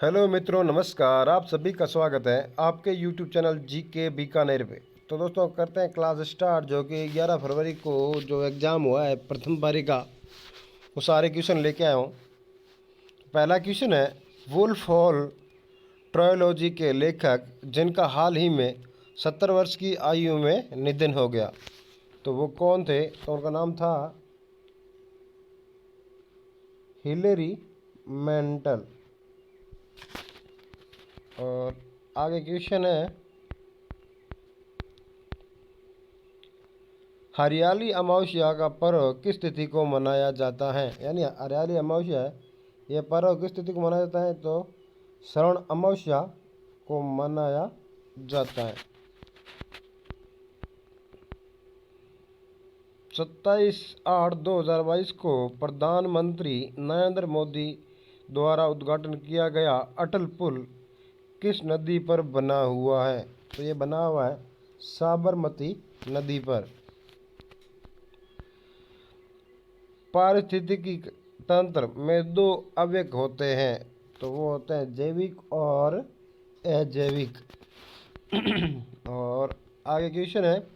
Hello मित्रों, नमस्कार। आप सभी का स्वागत है आपके यूट्यूब चैनल जीके बीकानेर पे। तो दोस्तों, करते हैं क्लास स्टार्ट। जो कि 11 फरवरी को जो एग्ज़ाम हुआ है प्रथम पारी का, वो सारे क्वेश्चन लेके आया हूँ। पहला क्वेश्चन है, वुल्फ हॉल ट्रायोलॉजी के लेखक जिनका हाल ही में 70 वर्ष की आयु में निधन हो गया, तो वो कौन थे? तो उनका नाम था हिलेरी मैंटल। और आगे क्वेश्चन है, हरियाली अमावस्या का पर्व किस तिथि को मनाया जाता है? यानी हरियाली अमावस्या है, यह पर्व किस तिथि को मनाया जाता है? तो श्रवण अमावस्या को मनाया जाता है। 27/8/2022 को प्रधानमंत्री नरेंद्र मोदी द्वारा उद्घाटन किया गया अटल पुल किस नदी पर बना हुआ है? तो ये बना हुआ है साबरमती नदी पर। पारिस्थितिकी तंत्र में दो अव्यय होते हैं, तो वो होते हैं जैविक और अजैविक। और आगे क्वेश्चन है,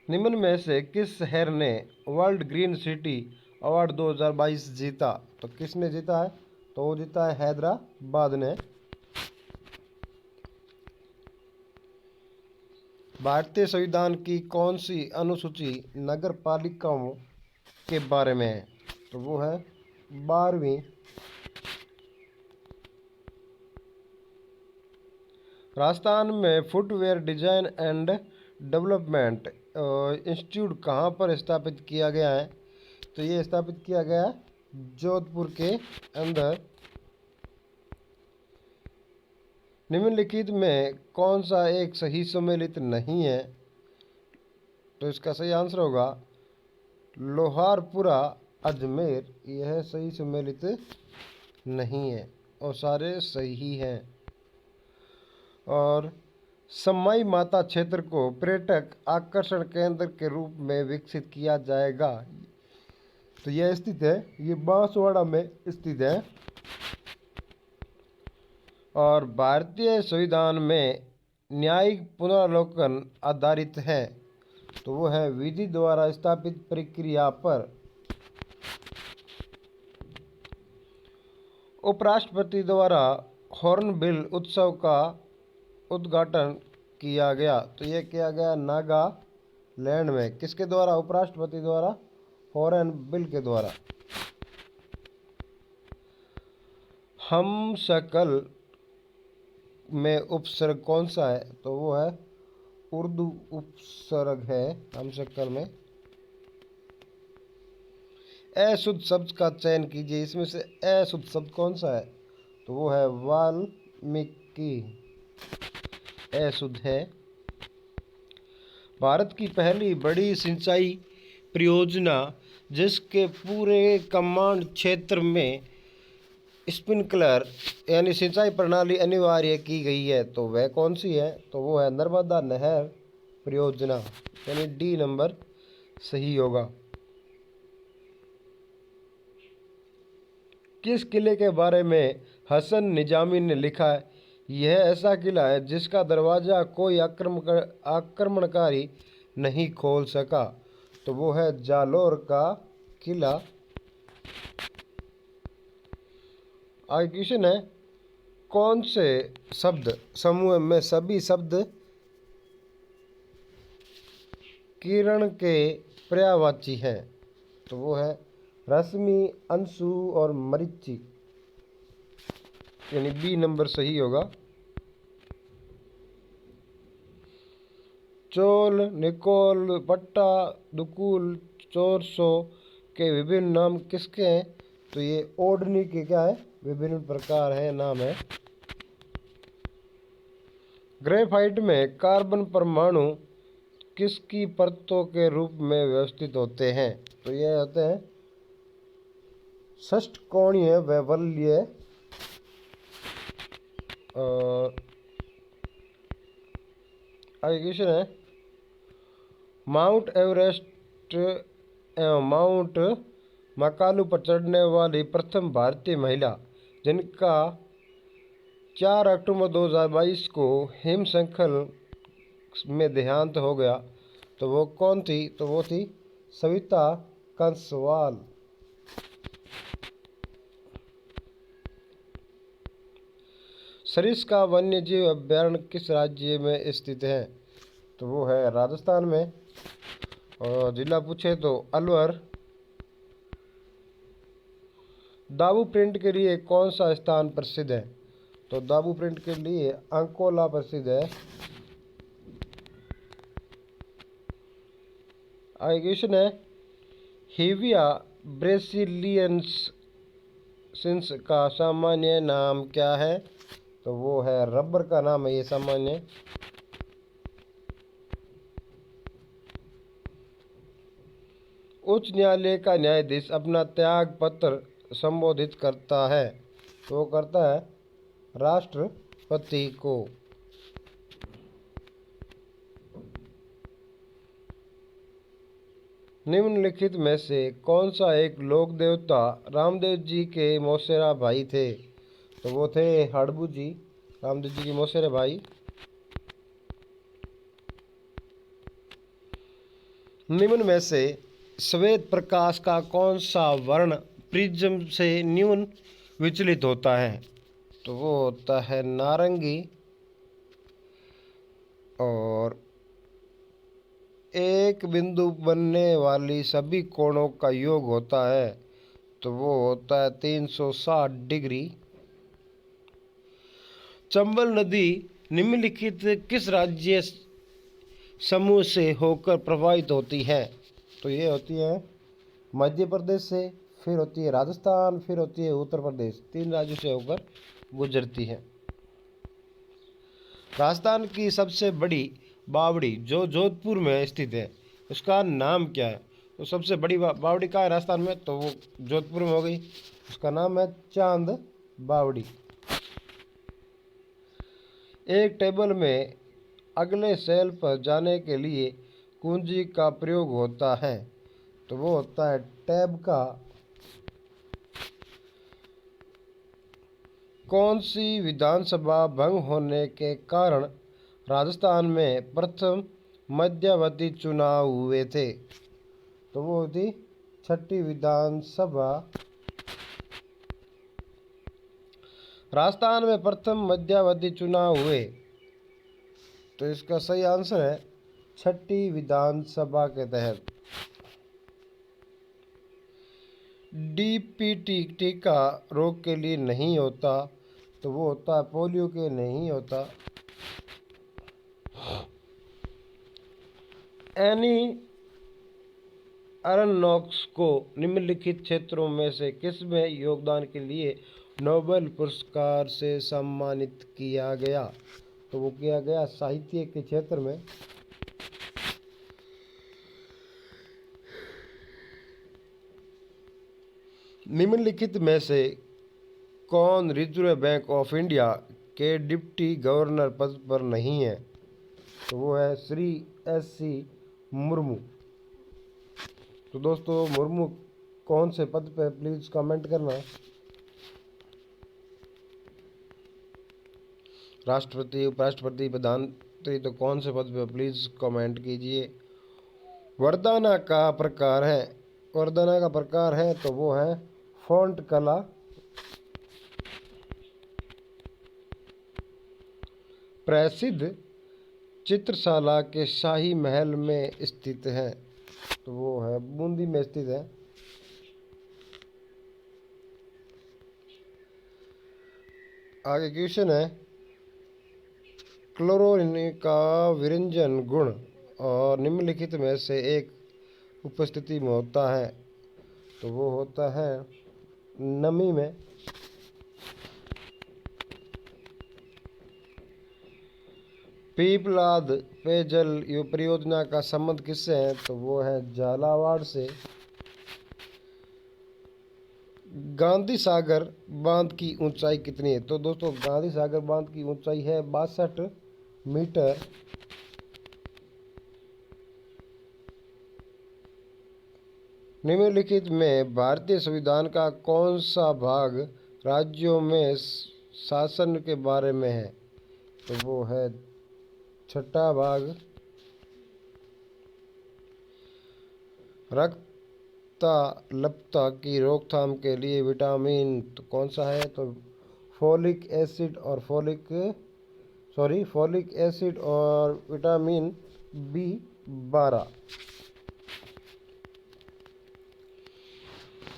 निम्न में से किस शहर ने वर्ल्ड ग्रीन सिटी अवार्ड 2022 जीता? तो किसने जीता है? तो वो जीता है हैदराबाद ने। भारतीय संविधान की कौन सी अनुसूची नगर पालिकाओं के बारे में है? तो वो है 12वीं। राजस्थान में footwear design and development institute कहाँ पर स्थापित किया गया है? तो ये स्थापित किया गया जोधपुर के अंदर। निम्नलिखित में कौन सा एक सही सम्मिलित नहीं है? तो इसका सही आंसर होगा लोहारपुरा अजमेर। यह सही सम्मिलित नहीं है और सारे सही हैं। और समाई माता क्षेत्र को पर्यटक आकर्षण केंद्र के रूप में विकसित किया जाएगा। तो यह स्थित है, ये बांसवाड़ा में स्थित है। और भारतीय संविधान में न्यायिक पुनरावलोकन आधारित है, तो वो है विधि द्वारा स्थापित प्रक्रिया पर। उपराष्ट्रपति द्वारा हॉर्नबिल उत्सव का उद्घाटन किया गया, तो ये किया गया नागालैंड में। किसके द्वारा? उपराष्ट्रपति द्वारा, हॉर्नबिल के द्वारा। हम शकल में उपसर्ग कौन सा है? तो वो है उर्दू उपसर्ग है हम शक्ल में। अशुद्ध शब्द का चयन कीजिए, इसमें से अशुद्ध शब्द कौन सा है? तो वो है वाल्मीकि, अशुद्ध है। भारत की पहली बड़ी सिंचाई परियोजना जिसके पूरे कमांड क्षेत्र में स्प्रिंकलर यानी सिंचाई प्रणाली अनिवार्य की गई है, तो वह कौन सी है? तो वो है नर्मदा नहर परियोजना, यानी डी नंबर सही होगा। किस किले के बारे में हसन निजामी ने लिखा है, यह ऐसा किला है जिसका दरवाज़ा कोई आक्रमणकारी नहीं खोल सका? तो वो है जालोर का किला। आगे क्वेश्चन है, कौन से शब्द समूह में सभी शब्द किरण के पर्यायवाची हैं? तो वो है रश्मि, अंशु और मरीचि, यानी बी नंबर सही होगा। चोल, निकोल, पट्टा, दुकुल, चोरसो के विभिन्न नाम किसके हैं? तो ये ओढ़नी के क्या है? विभिन्न प्रकार है, नाम है। ग्रेफाइट में कार्बन परमाणु किसकी परतों के रूप में व्यवस्थित होते हैं? तो ये होते हैं षष्ठकोणीय वैवल्य। और आगे क्वेश्चन है, माउंट एवरेस्ट एवं माउंट मकालू पर चढ़ने वाली प्रथम भारतीय महिला, जिनका 4 अक्टूबर 2022 को हिमस्खलन में देहांत हो गया, तो वो कौन थी? तो वो थी सविता कंसवाल। सरिस्का वन्यजीव अभयारण्य किस राज्य में स्थित है? तो वो है राजस्थान में। और जिला पूछे तो अलवर। दाबू प्रिंट के लिए कौन सा स्थान प्रसिद्ध है? तो दाबू प्रिंट के लिए अंकोला प्रसिद्ध है। आगे क्वेश्चन है, हेविया ब्रेसिलियंसिस का सामान्य नाम क्या है? तो वो है रबर का नाम है ये सामान्य। उच्च न्यायालय का न्यायाधीश अपना त्याग पत्र संबोधित करता है, तो वो करता है राष्ट्रपति को। निम्नलिखित में से कौन सा एक लोक देवता रामदेव जी के मौसेरा भाई थे? तो वो थे हड़बू जी, रामदेव जी के मौसेरे भाई। निम्न में से श्वेत प्रकाश का कौन सा वर्ण प्रिज्म से न्यून विचलित होता है? तो वो होता है नारंगी। और एक बिंदु बनने वाली सभी कोणों का योग होता है, तो वो होता है 360 डिग्री। चंबल नदी निम्नलिखित किस राज्य समूह से होकर प्रवाहित होती है? तो ये होती है मध्य प्रदेश से, फिर होती है राजस्थान, फिर होती है उत्तर प्रदेश। 3 राज्यों से होकर गुजरती है। राजस्थान की सबसे बड़ी बावड़ी जो जोधपुर में स्थित है, उसका नाम क्या है? तो सबसे बड़ी बावड़ी का है राजस्थान में? तो वो जोधपुर में हो गई। उसका नाम है चांद बावड़ी। एक टेबल में अगले सेल पर जाने के लिए कुंजी का प्रयोग होता है, तो वो होता है टैब का। कौन सी विधानसभा भंग होने के कारण राजस्थान में प्रथम मध्यावधि चुनाव हुए थे? तो वो थी 6ठी विधानसभा। राजस्थान में प्रथम मध्यावधि चुनाव हुए, तो इसका सही आंसर है 6ठी विधानसभा के तहत। डीपीटी टीका रोग के लिए नहीं होता, तो वो होता है पोलियो के नहीं होता। एनी अरनॉक्स को निम्नलिखित क्षेत्रों में से किसमें योगदान के लिए नोबेल पुरस्कार से सम्मानित किया गया? तो वो किया गया साहित्य के क्षेत्र में। निम्नलिखित में से कौन रिजर्व बैंक ऑफ इंडिया के डिप्टी गवर्नर पद पर नहीं है? तो वो है श्री एस.सी. मुर्मू। तो दोस्तों, मुर्मू कौन से पद पे, प्लीज कमेंट करना। राष्ट्रपति, उपराष्ट्रपति, प्रधानमंत्री, तो कौन से पद पे, प्लीज कमेंट कीजिए। वरदाना का प्रकार है, वरदाना का प्रकार है तो वो है फॉन्ट कला। प्रसिद्ध चित्रशाला के शाही महल में स्थित है, तो वो है बूंदी में स्थित है। आगे क्वेश्चन है, क्लोरीन का विरंजन गुण और निम्नलिखित में से एक उपस्थिति में होता है, तो वो होता है नमी में। पीपलाद पेयजल परियोजना का संबंध किससे है? तो वो है झालावाड़ से। गांधी सागर बांध की ऊंचाई कितनी है? तो दोस्तों, गांधी सागर बांध की ऊंचाई है 62 मीटर। निम्नलिखित में भारतीय संविधान का कौन सा भाग राज्यों में शासन के बारे में है? तो वो है छठा भाग। रक्ताल्पता की रोकथाम के लिए विटामिन तो कौन सा है? तो फोलिक एसिड और विटामिन B12।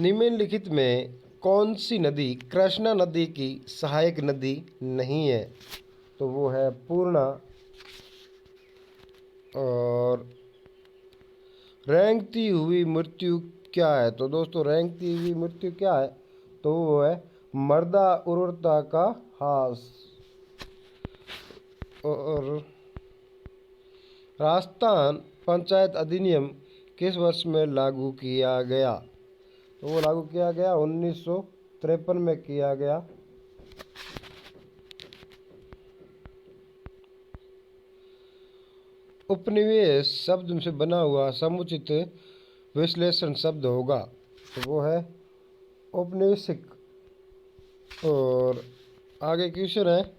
निम्नलिखित में कौन सी नदी कृष्णा नदी की सहायक नदी नहीं है? तो वो है पूर्णा। और रेंगती हुई मृत्यु क्या है? तो दोस्तों रेंगती हुई मृत्यु क्या है? तो वो है मृदा उर्वरता का ह्रास। और राजस्थान पंचायत अधिनियम किस वर्ष में लागू किया गया? तो वो लागू किया गया 1953 में किया गया। उपनिवेश शब्द से बना हुआ समुचित विश्लेषण शब्द होगा। तो वो है औपनिवेशिक। और आगे क्वेश्चन है,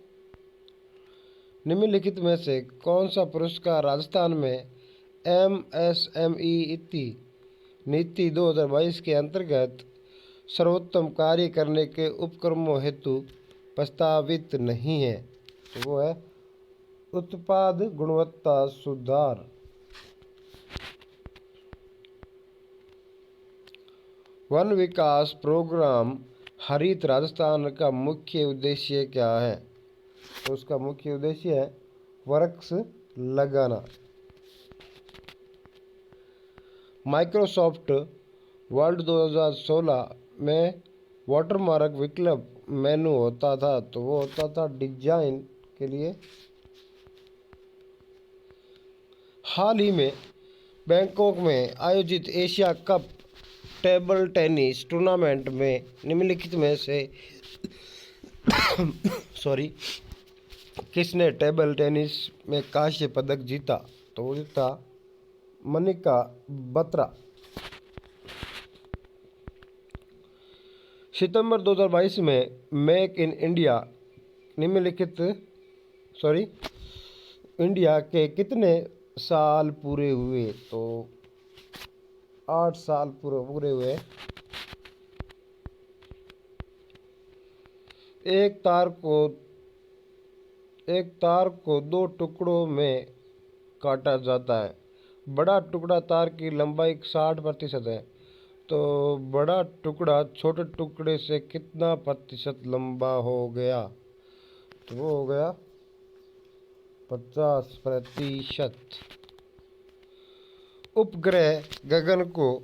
निम्नलिखित में से कौन सा पुरस्कार राजस्थान में MSME नीति 2022 के अंतर्गत सर्वोत्तम कार्य करने के उपक्रमों हेतु प्रस्तावित नहीं है? तो वो है उत्पाद गुणवत्ता सुधार। वन विकास प्रोग्राम हरित राजस्थान का मुख्य उद्देश्य क्या है? तो उसका मुख्य उद्देश्य है वृक्ष लगाना। माइक्रोसॉफ्ट वर्ड 2016 में वाटरमार्क विकल्प मेनू होता था। तो वो होता था डिजाइन के लिए। हाल ही में बैंकॉक में आयोजित Asia cup table tennis tournament में निम्नलिखित में से किसने टेबल टेनिस में कांस्य पदक जीता? तो वो जीता मनिका बत्रा। सितंबर 2022 में मेक इन इंडिया इंडिया के कितने साल पूरे हुए? तो 8 साल पूरे हुए। एक तार को 2 टुकड़ों में काटा जाता है। बड़ा टुकड़ा तार की लंबाई 60% है। तो बड़ा टुकड़ा छोटे टुकड़े से कितना प्रतिशत लंबा हो गया? तो वो हो गया 50%। उपग्रह गगन को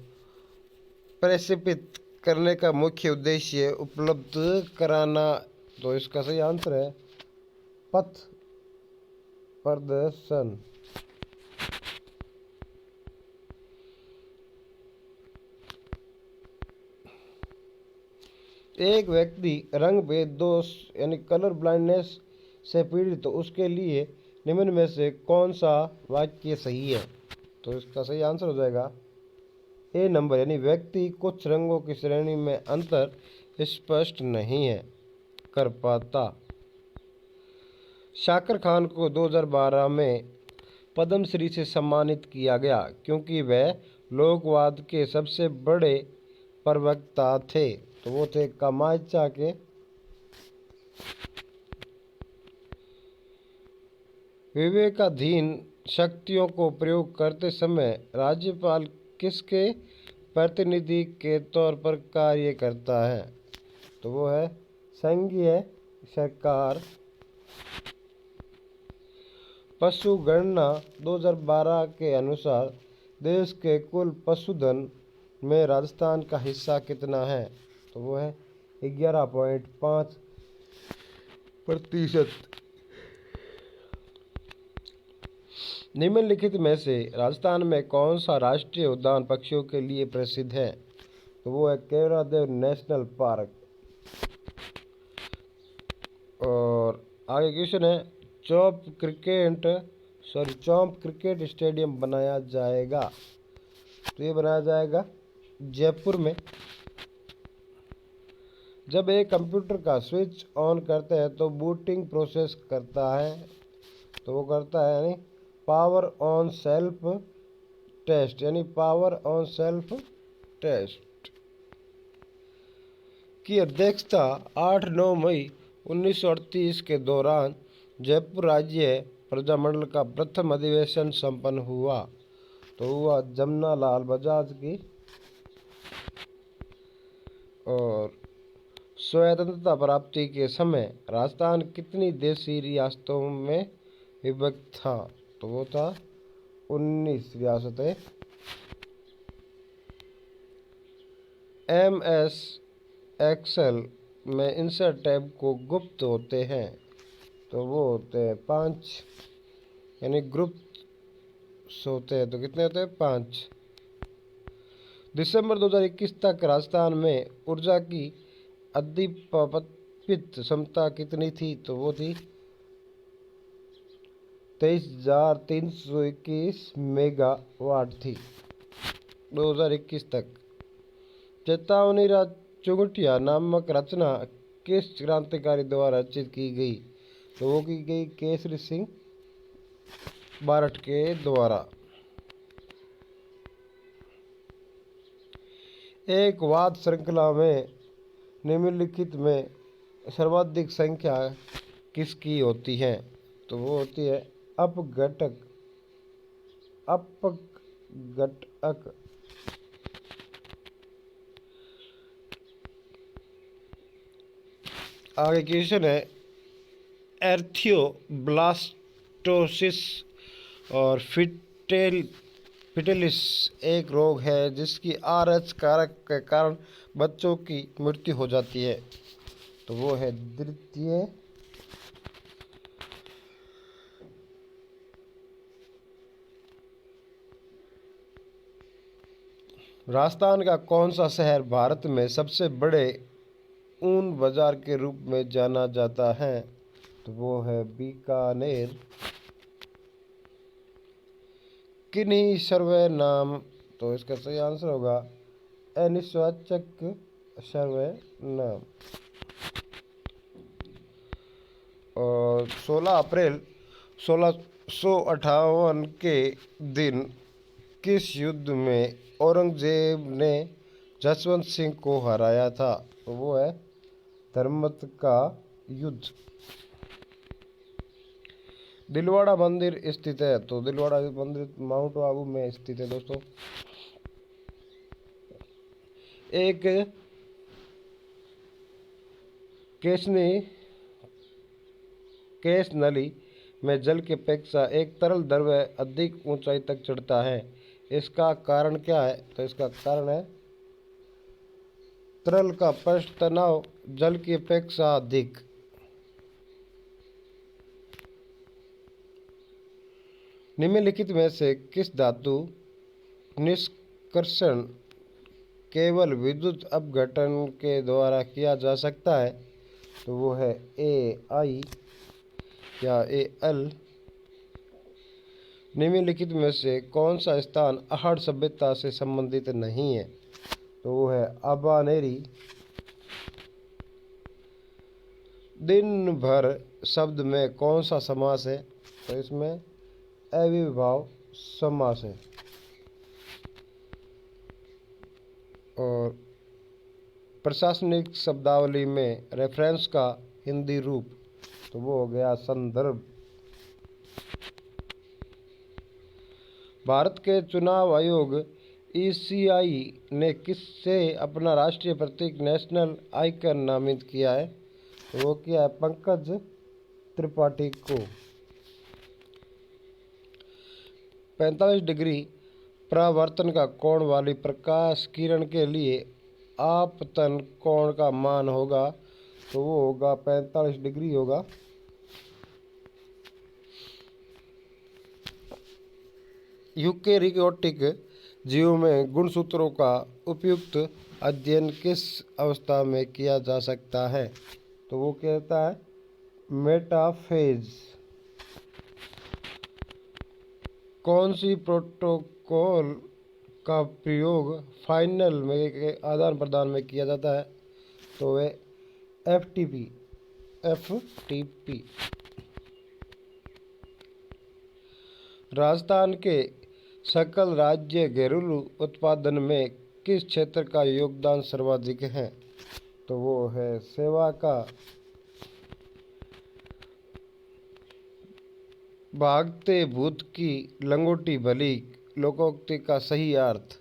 प्रक्षेपित करने का मुख्य उद्देश्य उपलब्ध कराना। तो इसका सही आंसर है पथ प्रदर्शन। एक व्यक्ति रंग भेद दोष यानी कलर ब्लाइंडनेस से पीड़ित तो उसके लिए निम्न में से कौन सा वाक्य सही है? तो इसका सही आंसर हो जाएगा ए नंबर, यानी व्यक्ति कुछ रंगों की श्रेणी में अंतर स्पष्ट नहीं है कर पाता। शाकिर खान को 2012 में पद्मश्री से सम्मानित किया गया क्योंकि वह लोकवाद के सबसे बड़े प्रवक्ता थे। तो वो थे कामायचा के। विवेकाधीन शक्तियों को प्रयोग करते समय राज्यपाल किसके प्रतिनिधि के तौर पर कार्य करता है? तो वो है संघीय सरकार। पशु गणना 2012 के अनुसार देश के कुल पशुधन में राजस्थान का हिस्सा कितना है? तो वो है 11.5%। निम्नलिखित में से राजस्थान में कौन सा राष्ट्रीय उद्यान पक्षियों के लिए प्रसिद्ध है? तो वो है केवरादेव नेशनल पार्क। और आगे क्वेश्चन है, चौप क्रिकेट स्टेडियम बनाया जाएगा। तो ये बनाया जाएगा जयपुर में जब एक कंप्यूटर का स्विच ऑन करते हैं तो बूटिंग प्रोसेस करता है, तो वो करता है यानी पावर ऑन सेल्फ टेस्ट, यानी पावर ऑन सेल्फ टेस्ट की अध्यक्षता 8-9 मई 1938 के दौरान जयपुर राज्य प्रजामंडल का प्रथम अधिवेशन संपन्न हुआ। तो हुआ जमनालाल बजाज की। और स्वतंत्रता प्राप्ति के समय राजस्थान कितनी देशी रियासतों में विभक्त था? तो वो था 19 रियासतें। MS एक्सेल में इंसर्ट टैब को गुप्त होते हैं, तो वो होते हैं 5, यानी ग्रुप्स होते हैं, तो कितने होते हैं? 5। दिसंबर 2021 तक राजस्थान में ऊर्जा की अधिप्राप्त क्षमता कितनी थी? तो वो थी 23,321 मेगावाट थी 2021 तक। चेतावनी चुगटिया नामक रचना किस क्रांतिकारी द्वारा रचित की गई? तो वो की गई केसरी सिंह बारठ के द्वारा। एक वाद श्रृंखला में निम्नलिखित में सर्वाधिक संख्या किसकी होती है? तो वो होती है अपघटक। आगे क्वेश्चन है, एर्थियोब्लास्टोसिस और फिटेलिस एक रोग है जिसकी RH कारक के कारण बच्चों की मृत्यु हो जाती है, तो वो है द्वितीय। राजस्थान का कौन सा शहर भारत में सबसे बड़े ऊन बाजार के रूप में जाना जाता है? तो वो है बीकानेर। किन्हीं सर्वे नाम, तो इसका सही आंसर होगा अनिश्वाचक सर्वे नाम। और 16 अप्रैल 1658 के दिन किस युद्ध में औरंगजेब ने जसवंत सिंह को हराया था? तो वो है धर्मत का युद्ध। दिलवाड़ा मंदिर स्थित है, तो दिलवाड़ा मंदिर माउंट आबू में स्थित है दोस्तों। एक केश नली में जल की अपेक्षा एक तरल द्रव्य अधिक ऊंचाई तक चढ़ता है, इसका कारण क्या है? तो इसका कारण है तरल का पृष्ठ तनाव जल की अपेक्षा अधिक। निम्नलिखित में से किस धातु निष्कर्षण केवल विद्युत अपघटन के द्वारा किया जा सकता है? तो वो है Ai या Al। निम्नलिखित में से कौन सा स्थान आहड़ सभ्यता से संबंधित नहीं है? तो वो है अबानेरी। दिन भर शब्द में कौन सा समास है? तो इसमें अविभाव समास है। और प्रशासनिक शब्दावली में रेफरेंस का हिंदी रूप, तो वो हो गया संदर्भ। भारत के चुनाव आयोग ECI ने किससे अपना राष्ट्रीय प्रतीक नेशनल आइकन नामित किया है? तो वो किया है पंकज त्रिपाठी को। 45 डिग्री परावर्तन का कोण वाली प्रकाश किरण के लिए आपतन कोण का मान होगा, तो वो होगा 45 डिग्री होगा। यूकेरियोटिक जीवों में गुणसूत्रों का उपयुक्त अध्ययन किस अवस्था में किया जा सकता है? तो वो कहता है मेटाफेज। कौन सी प्रोटोकॉल का प्रयोग फाइनल में के आदान प्रदान में किया जाता है, तो वे एफटीपी एफटीपी। राजस्थान के सकल राज्य घरेलू उत्पादन में किस क्षेत्र का योगदान सर्वाधिक है, तो वो है सेवा का। भागते भूत की लंगोटी भली लोकोक्ति का सही अर्थ,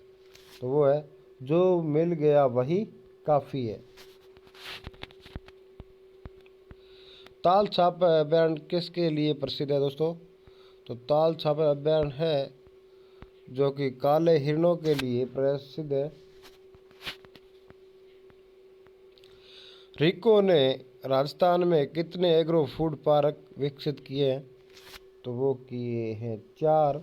तो वो है जो मिल गया वही काफ़ी है। ताल छापर अभ्यारण्य किसके लिए प्रसिद्ध है दोस्तों, तो ताल छापर अभ्यारण्य है जो कि काले हिरणों के लिए प्रसिद्ध है। रिको ने राजस्थान में कितने एग्रो फूड पार्क विकसित किए हैं, तो वो किए हैं 4।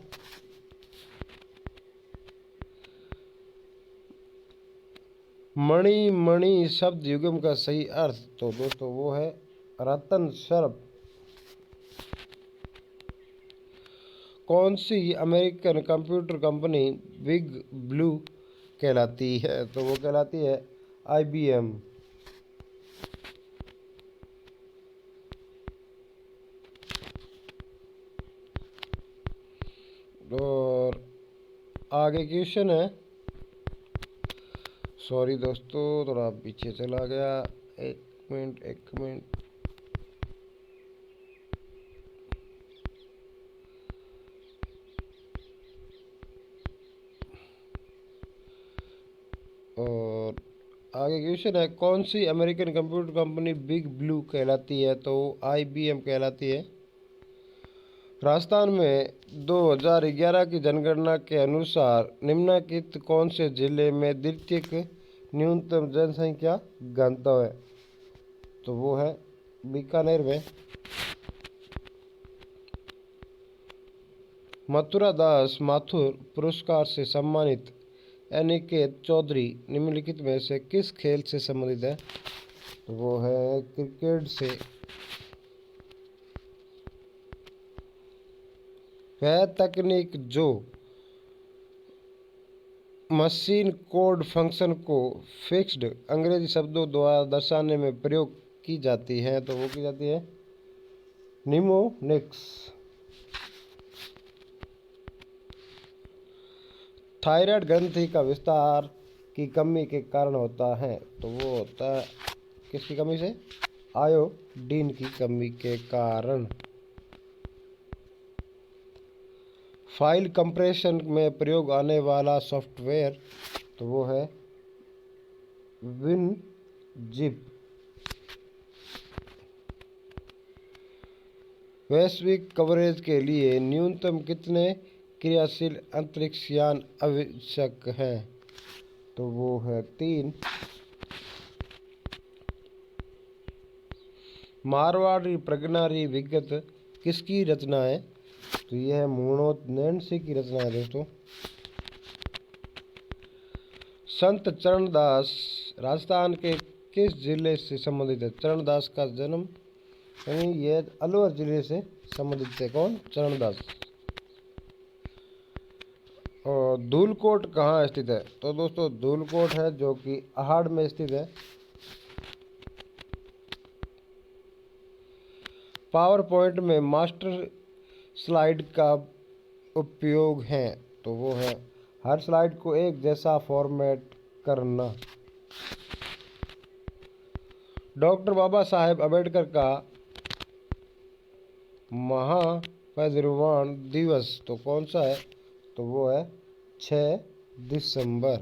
मणि मणि शब्द युगम का सही अर्थ, तो दोस्तों वो है रतन सर्प। कौन सी American computer company big blue कहलाती है, तो वो कहलाती है IBM। और आगे क्वेश्चन है, सॉरी दोस्तों थोड़ा पीछे चला गया, एक मिनट। और आगे क्वेश्चन है, कौन सी American computer company big blue कहलाती है, तो IBM कहलाती है। राजस्थान में 2011 की जनगणना के अनुसार निम्नलिखित कौन से जिले में द्वितीयक न्यूनतम जनसंख्या घनत्व है, तो वो है बीकानेर में। मथुरा दास माथुर पुरस्कार से सम्मानित अनिकेत चौधरी निम्नलिखित में से किस खेल से संबंधित है, तो वो है क्रिकेट से। वह तकनीक जो मशीन कोड फंक्शन को फिक्स्ड अंग्रेजी शब्दों द्वारा दर्शाने में प्रयोग की जाती है, तो वो की जाती है निमोनिक्स। थायराइड ग्रंथि का विस्तार की कमी के कारण होता है, तो वो होता है किसकी कमी से, आयोडीन की कमी के कारण। फाइल कंप्रेशन में प्रयोग आने वाला सॉफ्टवेयर, तो वो है WinZip। वैश्विक कवरेज के लिए न्यूनतम कितने क्रियाशील अंतरिक्ष यान आवश्यक हैं, तो वो है 3। मारवाड़ी प्रगनारी विगत किसकी रचना है, तो यह है मोहम्मद नैन्सी की रचना है दोस्तों। संत चरणदास राजस्थान के किस जिले से संबंधित है, चरणदास का जन्म यानी यह अलवर जिले से संबंधित है, कौन, चरणदास। और धूलकोट कहाँ स्थित है, तो दोस्तों धूलकोट है जो कि अहाड़ में स्थित है। पावर पॉइंट में मास्टर स्लाइड का उपयोग है, तो वो है हर स्लाइड को एक जैसा फॉर्मेट करना। डॉक्टर बाबा साहेब अम्बेडकर का महापरिनिर्वाण दिवस तो कौन सा है, तो वो है 6 दिसंबर।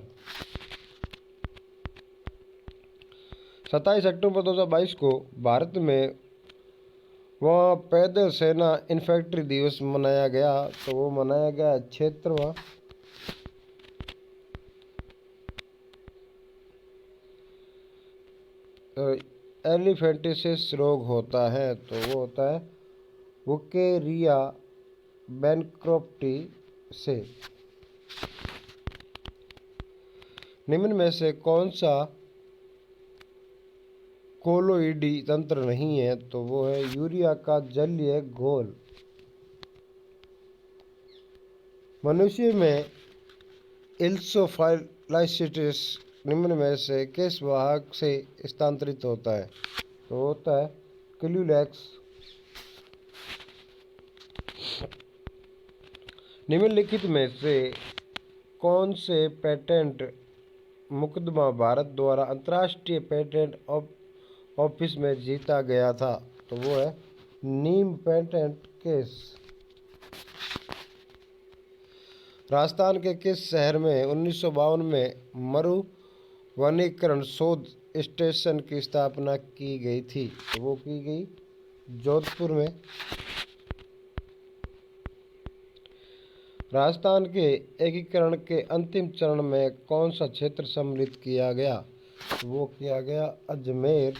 27 अक्टूबर 2022 को भारत में वहाँ पैदल सेना इन्फेंट्री दिवस मनाया गया, तो वो मनाया गया क्षेत्रवा। एलिफेंटिसिस रोग होता है, तो वो होता है वुकेरिया बैनक्रप्टी से। निम्न में से कौन सा कोलोइडी तंत्र नहीं है, तो वो है यूरिया का जलीय घोल। मनुष्य में इल्सोफाइलाइसिस निम्न में से किस वाहक से स्थानांतरित होता है? तो होता है क्यूलेक्स। निम्नलिखित में से कौन से पेटेंट मुकदमा भारत द्वारा अंतर्राष्ट्रीय पेटेंट ऑफिस में जीता गया था? तो वो है नीम पेटेंट केस। राजस्थान के किस शहर में 1952 में मरु वनीकरण शोध स्टेशन की स्थापना की गई थी? तो वो की गई जोधपुर में। राजस्थान के एकीकरण के अंतिम चरण में कौन सा क्षेत्र सम्मिलित किया गया? वो किया गया अजमेर।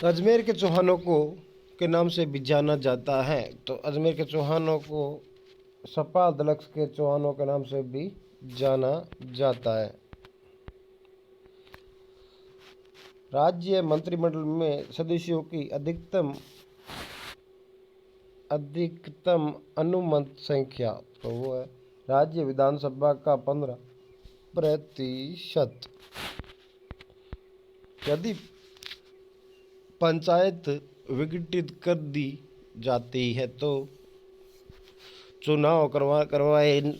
अजमेर के चौहानों को के नाम से भी जाना जाता है। तो अजमेर के चौहानों को सपा दलक्ष के चौहानों के नाम से भी जाना जाता है। राज्य मंत्रिमंडल में सदस्यों की अधिकतम अनुमत संख्या? तो वो है राज्य विधानसभा का 15%। यदि पंचायत विघटित कर दी जाती है तो चुनाव करवाए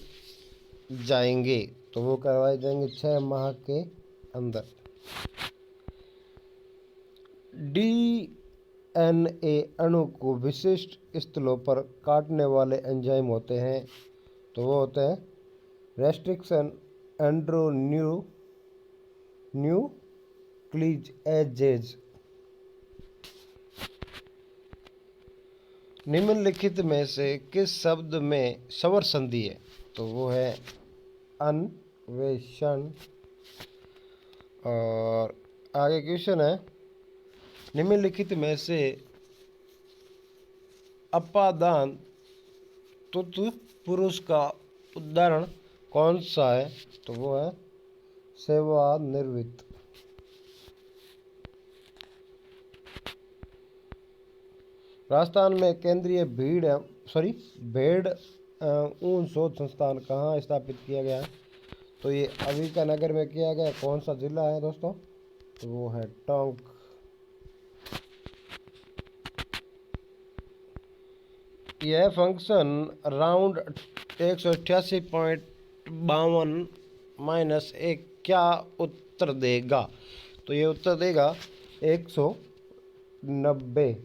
जाएंगे? तो वो करवाए जाएंगे 6 माह के अंदर। डीएनए अणु को विशिष्ट स्थलों पर काटने वाले एंजाइम होते हैं। तो वो होते हैं रेस्ट्रिक्शन न्यूक्लियेजेज। निम्नलिखित में से किस शब्द में स्वर संधि है? तो वो है अन्वेषण। और आगे क्वेश्चन है, निम्नलिखित में से अपादान तुतु पुरुष का उदाहरण कौन सा है? तो वो है सेवानिवृत्त। राजस्थान में केंद्रीय भेड़ ऊन शोध संस्थान कहाँ स्थापित किया गया है? तो ये अभिका-नगर में किया गया। कौन सा जिला है दोस्तों? तो वो है टोंक। यह फंक्शन राउंड 188.52 क्या उत्तर देगा? तो ये उत्तर देगा 190।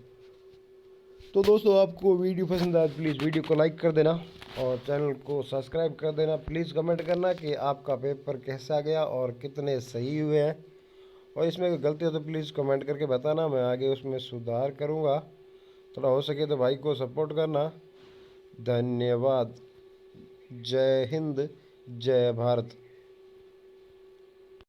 तो दोस्तों, आपको वीडियो पसंद आए प्लीज़ वीडियो को लाइक कर देना और चैनल को सब्सक्राइब कर देना। प्लीज़ कमेंट करना कि आपका पेपर कैसा गया और कितने सही हुए हैं, और इसमें कोई गलती हो तो प्लीज़ कमेंट करके बताना, मैं आगे उसमें सुधार करूँगा। थोड़ा हो सके तो भाई को सपोर्ट करना। धन्यवाद। जय हिंद, जय भारत।